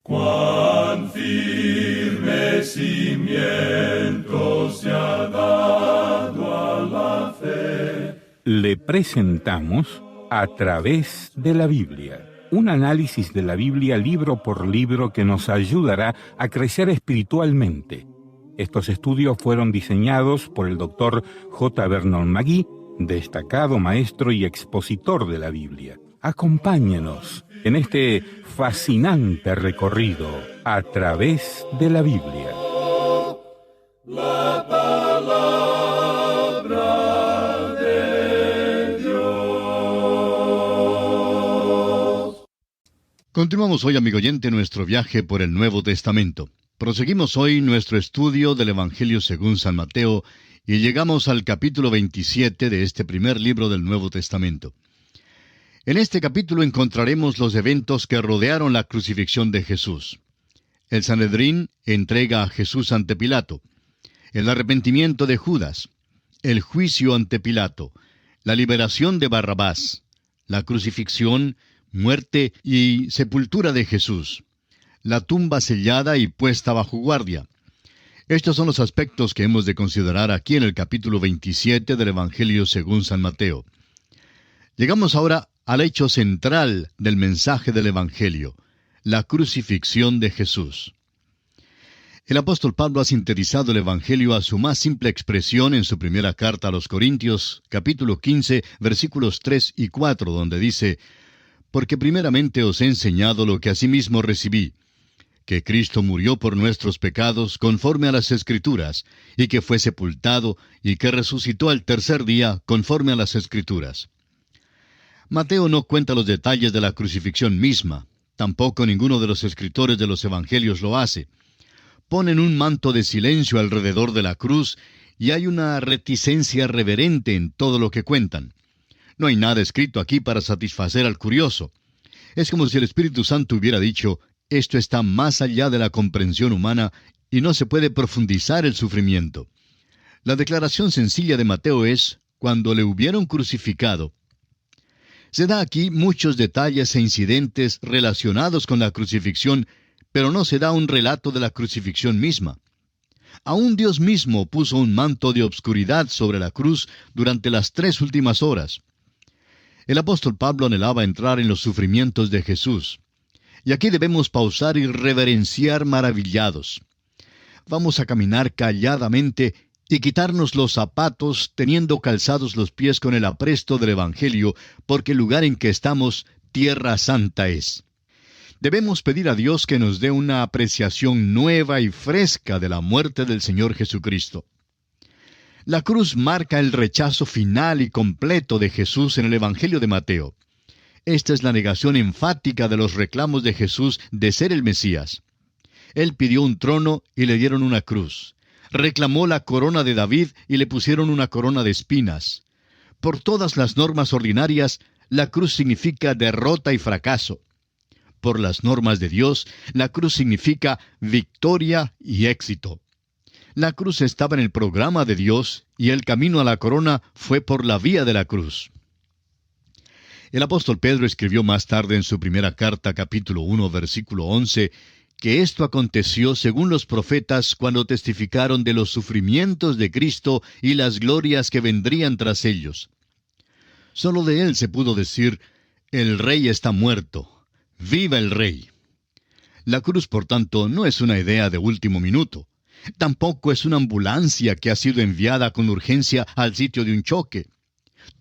Cuán firme cimiento se ha dado a la fe. Le presentamos A través de la Biblia, un análisis de la Biblia libro por libro que nos ayudará a crecer espiritualmente. Estos estudios fueron diseñados por el Dr. J. Vernon McGee, destacado maestro y expositor de la Biblia. Acompáñenos en este fascinante recorrido a través de la Biblia. La palabra de Dios. Continuamos hoy, amigo oyente, nuestro viaje por el Nuevo Testamento. Proseguimos hoy nuestro estudio del Evangelio según San Mateo y llegamos al capítulo 27 de este primer libro del Nuevo Testamento. En este capítulo encontraremos los eventos que rodearon la crucifixión de Jesús. El Sanedrín entrega a Jesús ante Pilato, el arrepentimiento de Judas, el juicio ante Pilato, la liberación de Barrabás, la crucifixión, muerte y sepultura de Jesús, la tumba sellada y puesta bajo guardia. Estos son los aspectos que hemos de considerar aquí en el capítulo 27 del Evangelio según San Mateo. Llegamos ahora al hecho central del mensaje del Evangelio, la crucifixión de Jesús. El apóstol Pablo ha sintetizado el Evangelio a su más simple expresión en su primera carta a los Corintios, capítulo 15, versículos 3 y 4, donde dice: «Porque primeramente os he enseñado lo que asimismo recibí, que Cristo murió por nuestros pecados conforme a las Escrituras, y que fue sepultado, y que resucitó al tercer día conforme a las Escrituras». Mateo no cuenta los detalles de la crucifixión misma, tampoco ninguno de los escritores de los Evangelios lo hace. Ponen un manto de silencio alrededor de la cruz y hay una reticencia reverente en todo lo que cuentan. No hay nada escrito aquí para satisfacer al curioso. Es como si el Espíritu Santo hubiera dicho: esto está más allá de la comprensión humana y no se puede profundizar el sufrimiento. La declaración sencilla de Mateo es: cuando le hubieron crucificado. Se da aquí muchos detalles e incidentes relacionados con la crucifixión, pero no se da un relato de la crucifixión misma. Aún Dios mismo puso un manto de obscuridad sobre la cruz durante las 3 últimas horas. El apóstol Pablo anhelaba entrar en los sufrimientos de Jesús. Y aquí debemos pausar y reverenciar maravillados. Vamos a caminar calladamente y quitarnos los zapatos teniendo calzados los pies con el apresto del Evangelio, porque el lugar en que estamos, tierra santa es. Debemos pedir a Dios que nos dé una apreciación nueva y fresca de la muerte del Señor Jesucristo. La cruz marca el rechazo final y completo de Jesús en el Evangelio de Mateo. Esta es la negación enfática de los reclamos de Jesús de ser el Mesías. Él pidió un trono y le dieron una cruz. Reclamó la corona de David y le pusieron una corona de espinas. Por todas las normas ordinarias, la cruz significa derrota y fracaso. Por las normas de Dios, la cruz significa victoria y éxito. La cruz estaba en el programa de Dios y el camino a la corona fue por la vía de la cruz. El apóstol Pedro escribió más tarde en su primera carta, capítulo 1, versículo 11, que esto aconteció según los profetas cuando testificaron de los sufrimientos de Cristo y las glorias que vendrían tras ellos. Solo de él se pudo decir: el rey está muerto, ¡viva el rey! La cruz, por tanto, no es una idea de último minuto. Tampoco es una ambulancia que ha sido enviada con urgencia al sitio de un choque.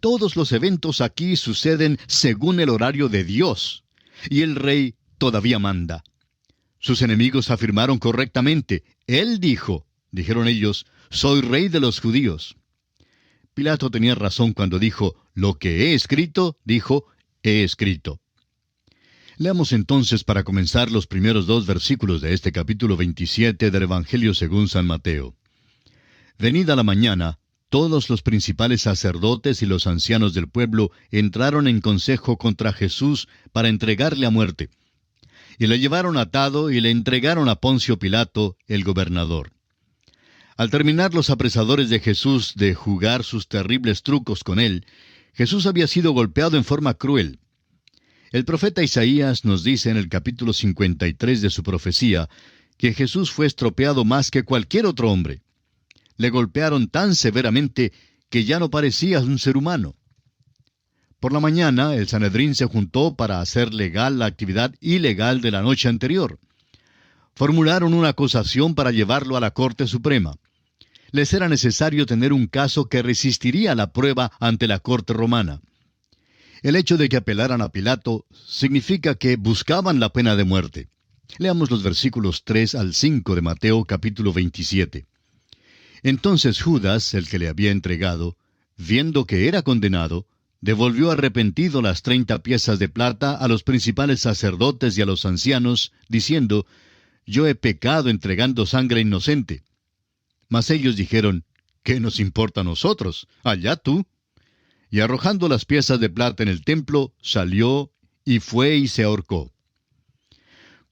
Todos los eventos aquí suceden según el horario de Dios, y el rey todavía manda. Sus enemigos afirmaron correctamente: Él dijo, dijeron ellos, soy rey de los judíos. Pilato tenía razón cuando dijo: lo que he escrito, dijo, he escrito. Leamos entonces para comenzar los primeros 2 versículos de este capítulo 27 del Evangelio según San Mateo. Venida la mañana, todos los principales sacerdotes y los ancianos del pueblo entraron en consejo contra Jesús para entregarle a muerte. Y le llevaron atado y le entregaron a Poncio Pilato, el gobernador. Al terminar los apresadores de Jesús de jugar sus terribles trucos con él, Jesús había sido golpeado en forma cruel. El profeta Isaías nos dice en el capítulo 53 de su profecía que Jesús fue estropeado más que cualquier otro hombre. Le golpearon tan severamente que ya no parecía un ser humano. Por la mañana, el Sanedrín se juntó para hacer legal la actividad ilegal de la noche anterior. Formularon una acusación para llevarlo a la Corte Suprema. Les era necesario tener un caso que resistiría la prueba ante la Corte Romana. El hecho de que apelaran a Pilato significa que buscaban la pena de muerte. Leamos los versículos 3 al 5 de Mateo capítulo 27. Entonces Judas, el que le había entregado, viendo que era condenado, devolvió arrepentido las 30 piezas de plata a los principales sacerdotes y a los ancianos, diciendo, «Yo he pecado entregando sangre inocente». Mas ellos dijeron, «¿Qué nos importa a nosotros? Allá tú». Y arrojando las piezas de plata en el templo, salió y fue y se ahorcó.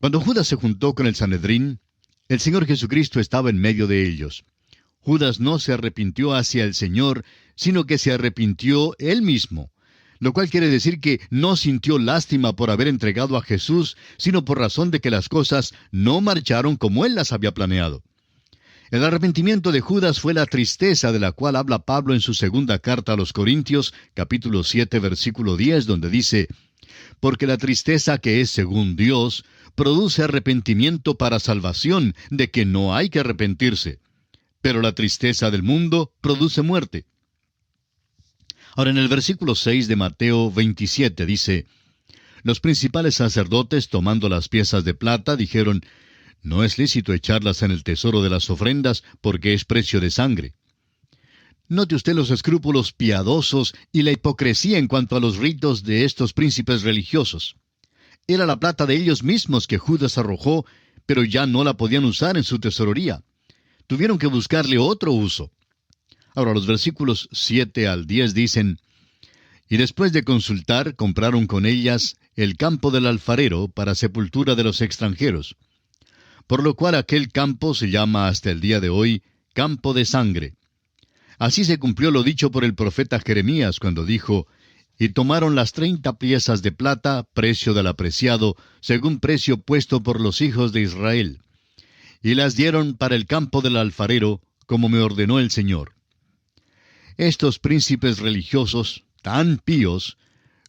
Cuando Judas se juntó con el Sanedrín, el Señor Jesucristo estaba en medio de ellos. Judas no se arrepintió hacia el Señor, sino que se arrepintió él mismo, lo cual quiere decir que no sintió lástima por haber entregado a Jesús, sino por razón de que las cosas no marcharon como él las había planeado. El arrepentimiento de Judas fue la tristeza de la cual habla Pablo en su segunda carta a los Corintios, capítulo 7, versículo 10, donde dice, «Porque la tristeza que es según Dios produce arrepentimiento para salvación, de que no hay que arrepentirse. Pero la tristeza del mundo produce muerte». Ahora en el versículo 6 de Mateo 27 dice, «Los principales sacerdotes, tomando las piezas de plata, dijeron, no es lícito echarlas en el tesoro de las ofrendas, porque es precio de sangre». Note usted los escrúpulos piadosos y la hipocresía en cuanto a los ritos de estos príncipes religiosos. Era la plata de ellos mismos que Judas arrojó, pero ya no la podían usar en su tesorería. Tuvieron que buscarle otro uso. Ahora los versículos 7 al 10 dicen, «Y después de consultar, compraron con ellas el campo del alfarero para sepultura de los extranjeros. Por lo cual aquel campo se llama hasta el día de hoy campo de sangre. Así se cumplió lo dicho por el profeta Jeremías cuando dijo, «Y tomaron las 30 piezas de plata, precio del apreciado, según precio puesto por los hijos de Israel. Y las dieron para el campo del alfarero, como me ordenó el Señor». Estos príncipes religiosos, tan píos,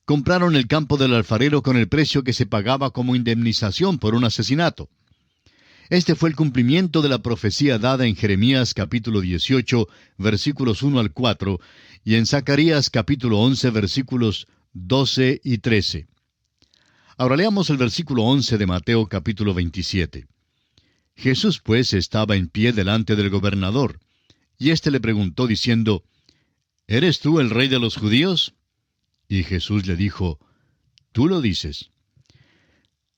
compraron el campo del alfarero con el precio que se pagaba como indemnización por un asesinato. Este fue el cumplimiento de la profecía dada en Jeremías capítulo 18, versículos 1 al 4, y en Zacarías capítulo 11, versículos 12 y 13. Ahora leamos el versículo 11 de Mateo capítulo 27. Jesús pues estaba en pie delante del gobernador, y éste le preguntó diciendo, «¿Eres tú el rey de los judíos?» Y Jesús le dijo, «Tú lo dices».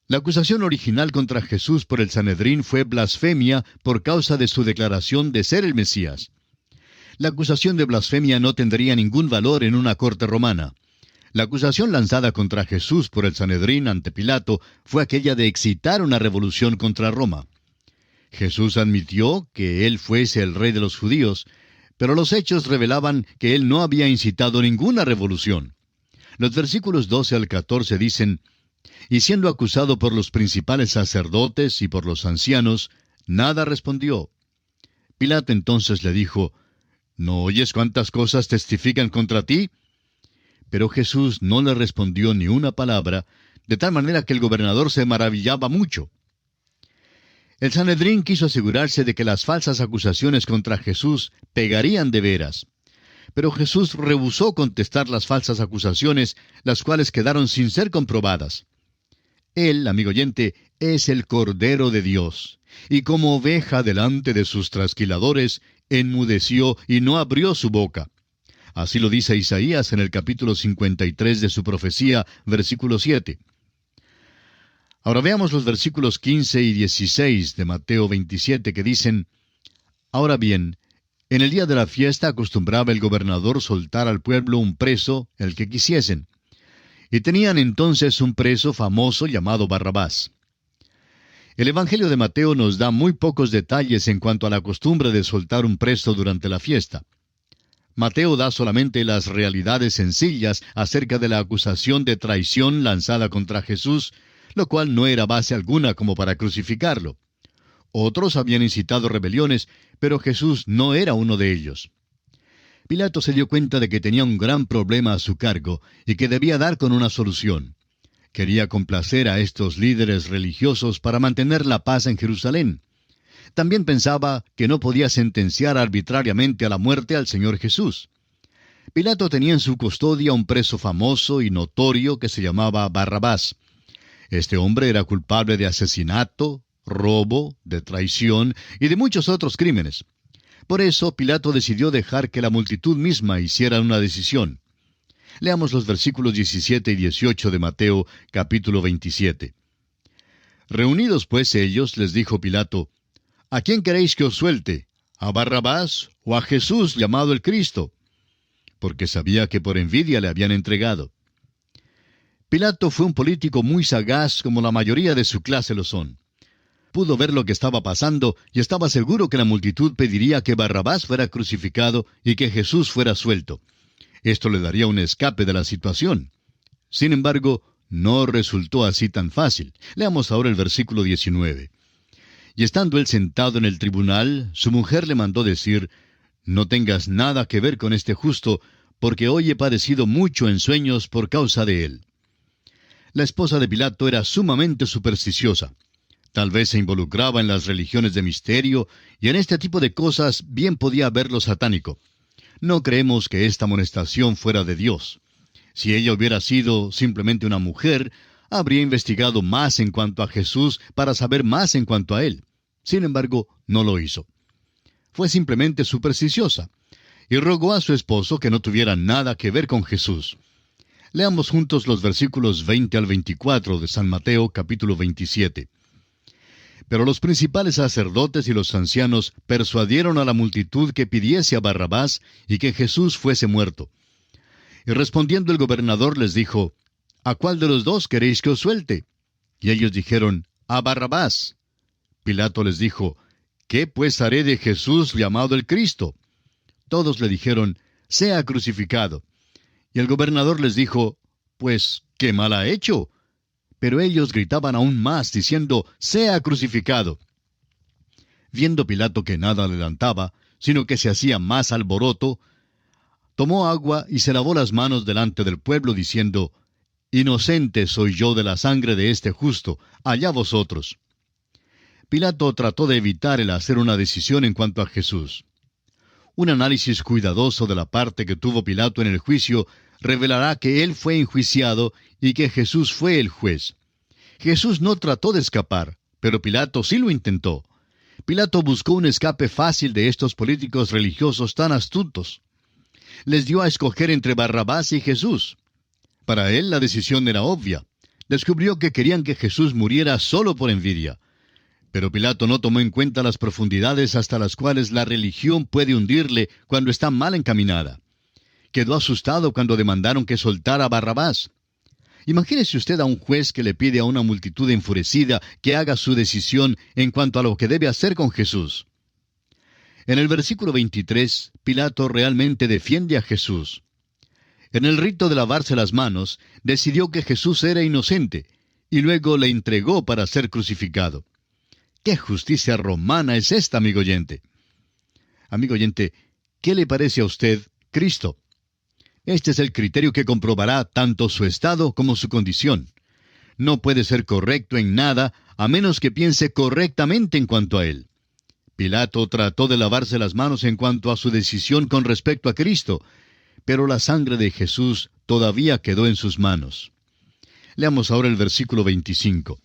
La acusación original contra Jesús por el Sanedrín fue blasfemia por causa de su declaración de ser el Mesías. La acusación de blasfemia no tendría ningún valor en una corte romana. La acusación lanzada contra Jesús por el Sanedrín ante Pilato fue aquella de excitar una revolución contra Roma. Jesús admitió que él fuese el rey de los judíos, pero los hechos revelaban que él no había incitado ninguna revolución. Los versículos 12 al 14 dicen, «Y siendo acusado por los principales sacerdotes y por los ancianos, nada respondió. Pilato entonces le dijo, ¿no oyes cuántas cosas testifican contra ti? Pero Jesús no le respondió ni una palabra, de tal manera que el gobernador se maravillaba mucho. El Sanedrín quiso asegurarse de que las falsas acusaciones contra Jesús pegarían de veras. Pero Jesús rehusó contestar las falsas acusaciones, las cuales quedaron sin ser comprobadas. Él, amigo oyente, es el Cordero de Dios, y como oveja delante de sus trasquiladores, enmudeció y no abrió su boca. Así lo dice Isaías en el capítulo 53 de su profecía, versículo 7. Ahora veamos los versículos 15 y 16 de Mateo 27 que dicen, «Ahora bien, en el día de la fiesta acostumbraba el gobernador soltar al pueblo un preso, el que quisiesen. Y tenían entonces un preso famoso llamado Barrabás». El Evangelio de Mateo nos da muy pocos detalles en cuanto a la costumbre de soltar un preso durante la fiesta. Mateo da solamente las realidades sencillas acerca de la acusación de traición lanzada contra Jesús, lo cual no era base alguna como para crucificarlo. Otros habían incitado rebeliones, pero Jesús no era uno de ellos. Pilato se dio cuenta de que tenía un gran problema a su cargo y que debía dar con una solución. Quería complacer a estos líderes religiosos para mantener la paz en Jerusalén. También pensaba que no podía sentenciar arbitrariamente a la muerte al Señor Jesús. Pilato tenía en su custodia un preso famoso y notorio que se llamaba Barrabás. Este hombre era culpable de asesinato, robo, de traición y de muchos otros crímenes. Por eso Pilato decidió dejar que la multitud misma hiciera una decisión. Leamos los versículos 17 y 18 de Mateo, capítulo 27. Reunidos pues ellos, les dijo Pilato: ¿A quién queréis que os suelte? ¿A Barrabás o a Jesús llamado el Cristo? Porque sabía que por envidia le habían entregado. Pilato fue un político muy sagaz, como la mayoría de su clase lo son. Pudo ver lo que estaba pasando y estaba seguro que la multitud pediría que Barrabás fuera crucificado y que Jesús fuera suelto. Esto le daría un escape de la situación. Sin embargo, no resultó así tan fácil. Leamos ahora el versículo 19. Y estando él sentado en el tribunal, su mujer le mandó decir: No tengas nada que ver con este justo, porque hoy he padecido mucho en sueños por causa de él. La esposa de Pilato era sumamente supersticiosa. Tal vez se involucraba en las religiones de misterio, y en este tipo de cosas bien podía ver lo satánico. No creemos que esta amonestación fuera de Dios. Si ella hubiera sido simplemente una mujer, habría investigado más en cuanto a Jesús para saber más en cuanto a él. Sin embargo, no lo hizo. Fue simplemente supersticiosa, y rogó a su esposo que no tuviera nada que ver con Jesús. Leamos juntos los versículos 20 al 24 de San Mateo, capítulo 27. Pero los principales sacerdotes y los ancianos persuadieron a la multitud que pidiese a Barrabás y que Jesús fuese muerto. Y respondiendo el gobernador les dijo: ¿A cuál de los dos queréis que os suelte? Y ellos dijeron: A Barrabás. Pilato les dijo: ¿Qué pues haré de Jesús llamado el Cristo? Todos le dijeron: Sea crucificado. Y el gobernador les dijo: Pues, ¿qué mal ha hecho? Pero ellos gritaban aún más, diciendo: Sea crucificado. Viendo Pilato que nada adelantaba, sino que se hacía más alboroto, tomó agua y se lavó las manos delante del pueblo, diciendo: Inocente soy yo de la sangre de este justo, allá vosotros. Pilato trató de evitar el hacer una decisión en cuanto a Jesús. Un análisis cuidadoso de la parte que tuvo Pilato en el juicio revelará que él fue enjuiciado y que Jesús fue el juez. Jesús no trató de escapar, pero Pilato sí lo intentó. Pilato buscó un escape fácil de estos políticos religiosos tan astutos. Les dio a escoger entre Barrabás y Jesús. Para él la decisión era obvia. Descubrió que querían que Jesús muriera solo por envidia. Pero Pilato no tomó en cuenta las profundidades hasta las cuales la religión puede hundirle cuando está mal encaminada. Quedó asustado cuando demandaron que soltara a Barrabás. Imagínese usted a un juez que le pide a una multitud enfurecida que haga su decisión en cuanto a lo que debe hacer con Jesús. En el versículo 23, Pilato realmente defiende a Jesús. En el rito de lavarse las manos, decidió que Jesús era inocente, y luego le entregó para ser crucificado. ¿Qué justicia romana es esta, amigo oyente? Amigo oyente, ¿qué le parece a usted Cristo? Este es el criterio que comprobará tanto su estado como su condición. No puede ser correcto en nada a menos que piense correctamente en cuanto a él. Pilato trató de lavarse las manos en cuanto a su decisión con respecto a Cristo, pero la sangre de Jesús todavía quedó en sus manos. Leamos ahora el versículo 25.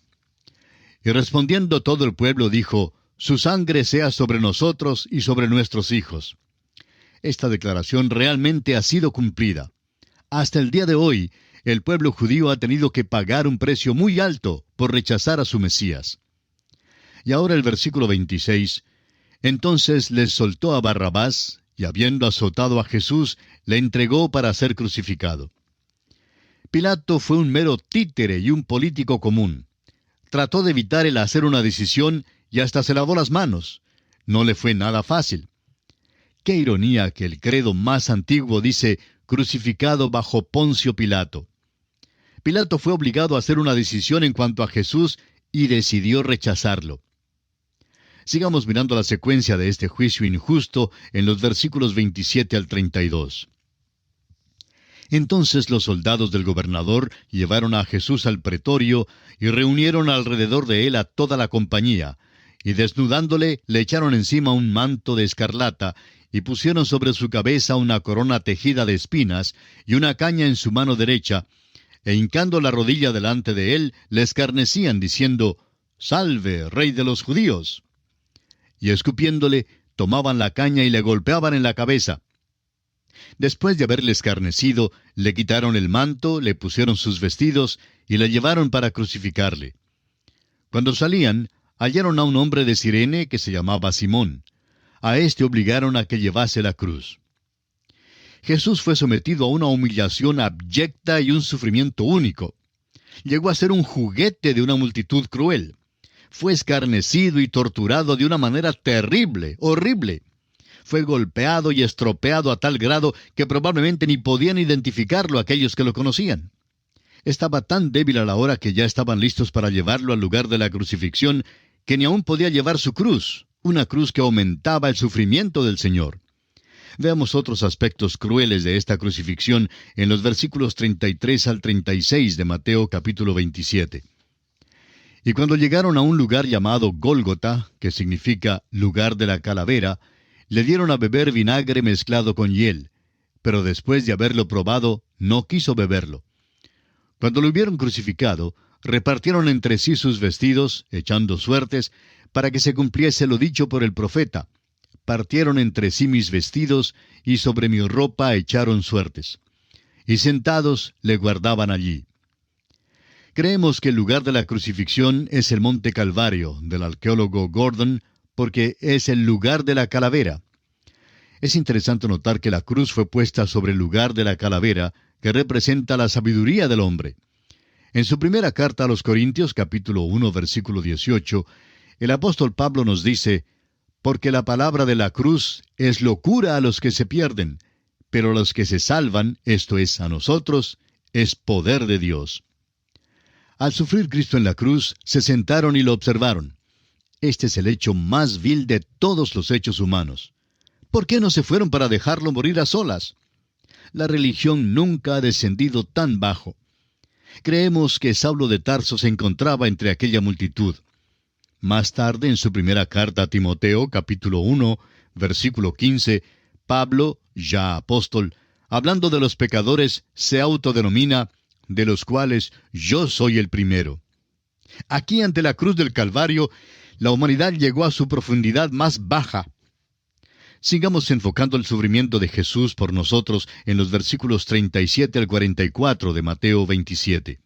Y respondiendo todo el pueblo dijo: Su sangre sea sobre nosotros y sobre nuestros hijos. Esta declaración realmente ha sido cumplida. Hasta el día de hoy, el pueblo judío ha tenido que pagar un precio muy alto por rechazar a su Mesías. Y ahora el versículo 26. Entonces les soltó a Barrabás, y habiendo azotado a Jesús, le entregó para ser crucificado. Pilato fue un mero títere y un político común. Trató de evitar el hacer una decisión y hasta se lavó las manos. No le fue nada fácil. Qué ironía que el credo más antiguo dice, crucificado bajo Poncio Pilato. Pilato fue obligado a hacer una decisión en cuanto a Jesús y decidió rechazarlo. Sigamos mirando la secuencia de este juicio injusto en los versículos 27 al 32. Entonces los soldados del gobernador llevaron a Jesús al pretorio y reunieron alrededor de él a toda la compañía, y desnudándole le echaron encima un manto de escarlata, y pusieron sobre su cabeza una corona tejida de espinas y una caña en su mano derecha, e hincando la rodilla delante de él, le escarnecían, diciendo, «Salve, Rey de los judíos». Y escupiéndole, tomaban la caña y le golpeaban en la cabeza. Después de haberle escarnecido, le quitaron el manto, le pusieron sus vestidos y le llevaron para crucificarle. Cuando salían, hallaron a un hombre de Cirene que se llamaba Simón. A éste obligaron a que llevase la cruz. Jesús fue sometido a una humillación abyecta y un sufrimiento único. Llegó a ser un juguete de una multitud cruel. Fue escarnecido y torturado de una manera terrible, horrible. Fue golpeado y estropeado a tal grado que probablemente ni podían identificarlo aquellos que lo conocían. Estaba tan débil a la hora que ya estaban listos para llevarlo al lugar de la crucifixión, que ni aún podía llevar su cruz, una cruz que aumentaba el sufrimiento del Señor. Veamos otros aspectos crueles de esta crucifixión en los versículos 33 al 36 de Mateo capítulo 27. Y cuando llegaron a un lugar llamado Gólgota, que significa lugar de la calavera, le dieron a beber vinagre mezclado con hiel, pero después de haberlo probado, no quiso beberlo. Cuando lo hubieron crucificado, repartieron entre sí sus vestidos, echando suertes, para que se cumpliese lo dicho por el profeta. Partieron entre sí mis vestidos, y sobre mi ropa echaron suertes. Y sentados le guardaban allí. Creemos que el lugar de la crucifixión es el Monte Calvario, del arqueólogo Gordon, porque es el lugar de la calavera. Es interesante notar que la cruz fue puesta sobre el lugar de la calavera, que representa la sabiduría del hombre. En su primera carta a los Corintios, capítulo 1, versículo 18, el apóstol Pablo nos dice, «Porque la palabra de la cruz es locura a los que se pierden, pero a los que se salvan, esto es, a nosotros, es poder de Dios». Al sufrir Cristo en la cruz, se sentaron y lo observaron. Este es el hecho más vil de todos los hechos humanos. ¿Por qué no se fueron para dejarlo morir a solas? La religión nunca ha descendido tan bajo. Creemos que Saulo de Tarso se encontraba entre aquella multitud. Más tarde, en su primera carta a Timoteo, capítulo 1, versículo 15, Pablo, ya apóstol, hablando de los pecadores, se autodenomina, de los cuales yo soy el primero. Aquí ante la cruz del Calvario, la humanidad llegó a su profundidad más baja. Sigamos enfocando el sufrimiento de Jesús por nosotros en los versículos 37 al 44 de Mateo 27.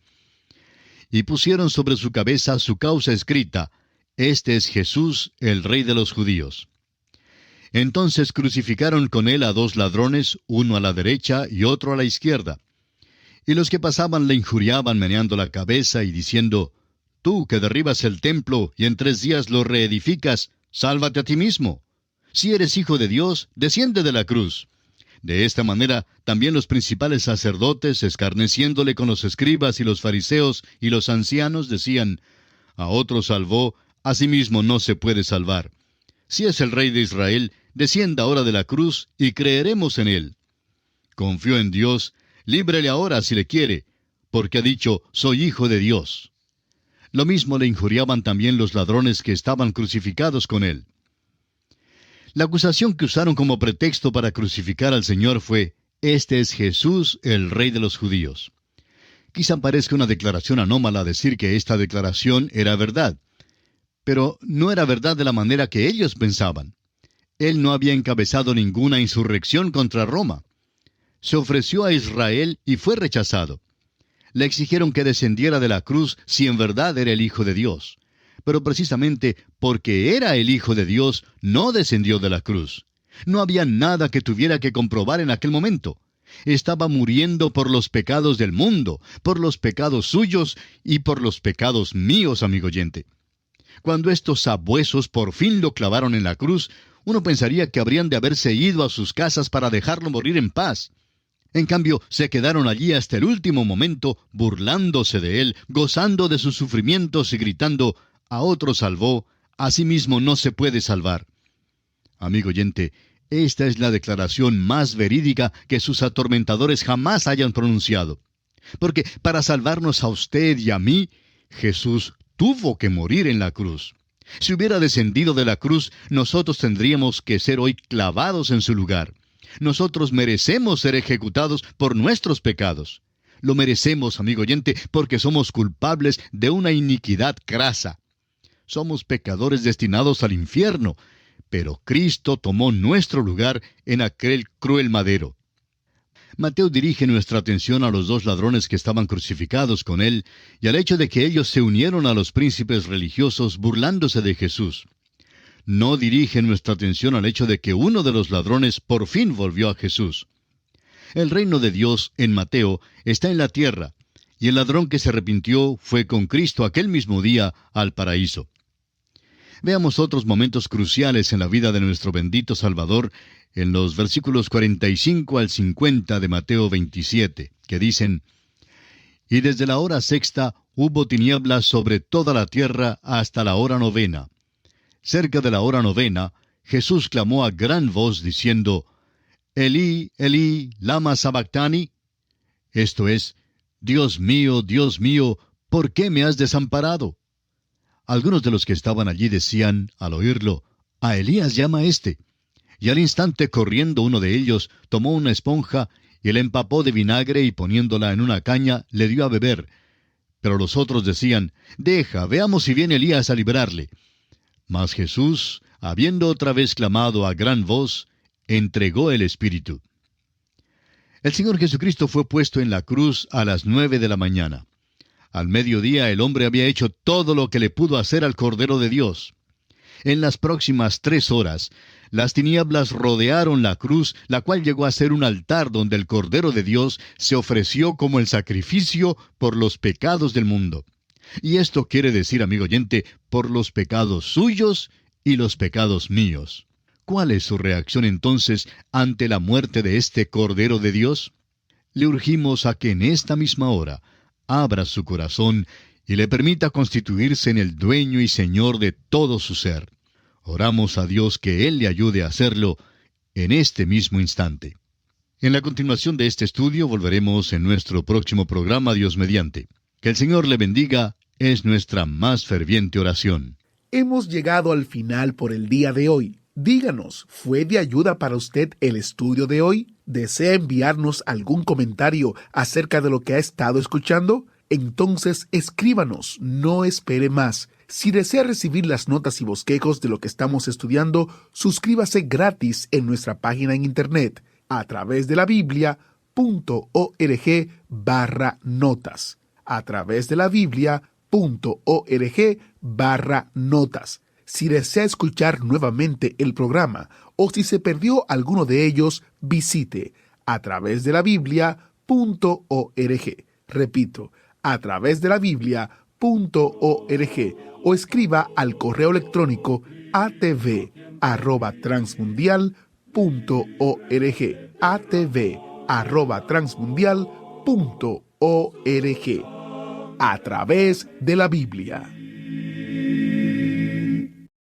Y pusieron sobre su cabeza su causa escrita, «Este es Jesús, el Rey de los judíos». Entonces crucificaron con él a dos ladrones, uno a la derecha y otro a la izquierda. Y los que pasaban le injuriaban meneando la cabeza y diciendo, «Tú que derribas el templo y en 3 días lo reedificas, sálvate a ti mismo. Si eres hijo de Dios, desciende de la cruz». De esta manera, también los principales sacerdotes, escarneciéndole con los escribas y los fariseos y los ancianos, decían, «A otro salvó, a sí mismo no se puede salvar. Si es el Rey de Israel, descienda ahora de la cruz y creeremos en él. Confió en Dios, líbrele ahora si le quiere, porque ha dicho, soy hijo de Dios». Lo mismo le injuriaban también los ladrones que estaban crucificados con él. La acusación que usaron como pretexto para crucificar al Señor fue, «Este es Jesús, el Rey de los judíos». Quizá parezca una declaración anómala decir que esta declaración era verdad, pero no era verdad de la manera que ellos pensaban. Él no había encabezado ninguna insurrección contra Roma. Se ofreció a Israel y fue rechazado. Le exigieron que descendiera de la cruz si en verdad era el Hijo de Dios. Pero precisamente porque era el Hijo de Dios, no descendió de la cruz. No había nada que tuviera que comprobar en aquel momento. Estaba muriendo por los pecados del mundo, por los pecados suyos y por los pecados míos, amigo oyente. Cuando estos sabuesos por fin lo clavaron en la cruz, Uno pensaría que habrían de haberse ido a sus casas para dejarlo morir en paz. En cambio, se quedaron allí hasta el último momento, burlándose de él, gozando de sus sufrimientos y gritando: «A otro salvó, a sí mismo no se puede salvar». Amigo oyente, esta es la declaración más verídica que sus atormentadores jamás hayan pronunciado. Porque para salvarnos a usted y a mí, Jesús tuvo que morir en la cruz. Si hubiera descendido de la cruz, nosotros tendríamos que ser hoy clavados en su lugar. Nosotros merecemos ser ejecutados por nuestros pecados. Lo merecemos, amigo oyente, porque somos culpables de una iniquidad crasa. Somos pecadores destinados al infierno, pero Cristo tomó nuestro lugar en aquel cruel madero. Mateo dirige nuestra atención a los dos ladrones que estaban crucificados con él y al hecho de que ellos se unieron a los príncipes religiosos burlándose de Jesús. No dirige nuestra atención al hecho de que uno de los ladrones por fin volvió a Jesús. El reino de Dios en Mateo está en la tierra, y el ladrón que se arrepintió fue con Cristo aquel mismo día al paraíso. Veamos otros momentos cruciales en la vida de nuestro bendito Salvador en los versículos 45 al 50 de Mateo 27, que dicen: «Y desde la hora sexta hubo tinieblas sobre toda la tierra hasta la hora novena. Cerca de la hora novena, Jesús clamó a gran voz diciendo: Elí, Elí, lama sabactani. Esto es: Dios mío, ¿por qué me has desamparado? Algunos de los que estaban allí decían, al oírlo: A Elías llama éste. Y al instante, corriendo uno de ellos, tomó una esponja y la empapó de vinagre y poniéndola en una caña, le dio a beber. Pero los otros decían: Deja, veamos si viene Elías a librarle. Mas Jesús, habiendo otra vez clamado a gran voz, entregó el Espíritu. El Señor Jesucristo fue puesto en la cruz a las 9 de la mañana. Al mediodía el hombre había hecho todo lo que le pudo hacer al Cordero de Dios. En las próximas 3 horas, las tinieblas rodearon la cruz, la cual llegó a ser un altar donde el Cordero de Dios se ofreció como el sacrificio por los pecados del mundo. Y esto quiere decir, amigo oyente, por los pecados suyos y los pecados míos. ¿Cuál es su reacción entonces ante la muerte de este Cordero de Dios? Le urgimos a que en esta misma hora abra su corazón y le permita constituirse en el dueño y señor de todo su ser. Oramos a Dios que Él le ayude a hacerlo en este mismo instante. En la continuación de este estudio volveremos en nuestro próximo programa, Dios mediante. Que el Señor le bendiga, es nuestra más ferviente oración. Hemos llegado al final por el día de hoy. Díganos, ¿fue de ayuda para usted el estudio de hoy? ¿Desea enviarnos algún comentario acerca de lo que ha estado escuchando? Entonces escríbanos, no espere más. Si desea recibir las notas y bosquejos de lo que estamos estudiando, suscríbase gratis en nuestra página en internet a través de la Biblia.org/notas. A través de la Biblia.org/notas. Si desea escuchar nuevamente el programa o si se perdió alguno de ellos, visite a través de la Biblia.org. Repito, a través de la Biblia.org o escriba al correo electrónico atv@transmundial.org. atv@transmundial.org. A través de la Biblia.